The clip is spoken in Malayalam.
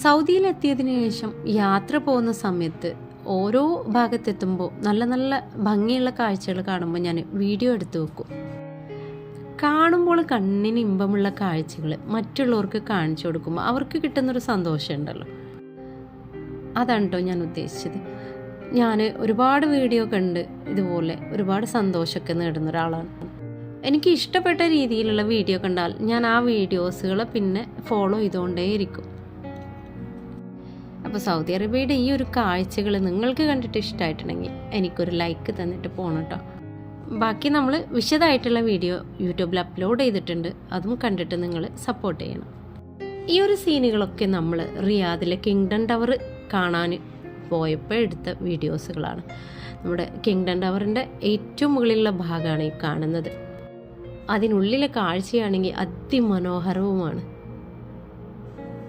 സൗദിയിലെത്തിയതിനു ശേഷം യാത്ര പോകുന്ന സമയത്ത് ഓരോ ഭാഗത്തെത്തുമ്പോൾ നല്ല നല്ല ഭംഗിയുള്ള കാഴ്ചകൾ കാണുമ്പോൾ ഞാൻ വീഡിയോ എടുത്ത് വെക്കും. കാണുമ്പോൾ കണ്ണിന് ഇമ്പമുള്ള കാഴ്ചകൾ മറ്റുള്ളവർക്ക് കാണിച്ചു കൊടുക്കുമ്പോൾ അവർക്ക് കിട്ടുന്നൊരു സന്തോഷമുണ്ടല്ലോ, അതാണ് കേട്ടോ ഞാൻ ഉദ്ദേശിച്ചത്. ഞാൻ ഒരുപാട് വീഡിയോ കണ്ട് ഇതുപോലെ ഒരുപാട് സന്തോഷമൊക്കെ നേടുന്ന ഒരാളാണ്. എനിക്ക് ഇഷ്ടപ്പെട്ട രീതിയിലുള്ള വീഡിയോ കണ്ടാൽ ഞാൻ ആ വീഡിയോസുകൾ പിന്നെ ഫോളോ ചെയ്തുകൊണ്ടേയിരിക്കും. അപ്പോൾ സൗദി അറേബ്യയുടെ ഈ ഒരു കാഴ്ചകൾ നിങ്ങൾക്ക് കണ്ടിട്ട് ഇഷ്ടമായിട്ടുണ്ടെങ്കിൽ എനിക്കൊരു ലൈക്ക് തന്നിട്ട് പോകണം കേട്ടോ. ബാക്കി നമ്മൾ വിശദമായിട്ടുള്ള വീഡിയോ യൂട്യൂബിൽ അപ്ലോഡ് ചെയ്തിട്ടുണ്ട്, അതും കണ്ടിട്ട് നിങ്ങൾ സപ്പോർട്ട് ചെയ്യണം. ഈ ഒരു സീനുകളൊക്കെ നമ്മൾ റിയാദിലെ കിങ്ഡം ടവർ കാണാൻ പോയപ്പോൾ എടുത്ത വീഡിയോസുകളാണ്. നമ്മുടെ കിങ്ഡം ടവറിൻ്റെ ഏറ്റവും മുകളിലുള്ള ഭാഗമാണ് ഈ കാണുന്നത്. അതിനുള്ളിലെ കാഴ്ചയാണെങ്കിൽ അതിമനോഹരവുമാണ്.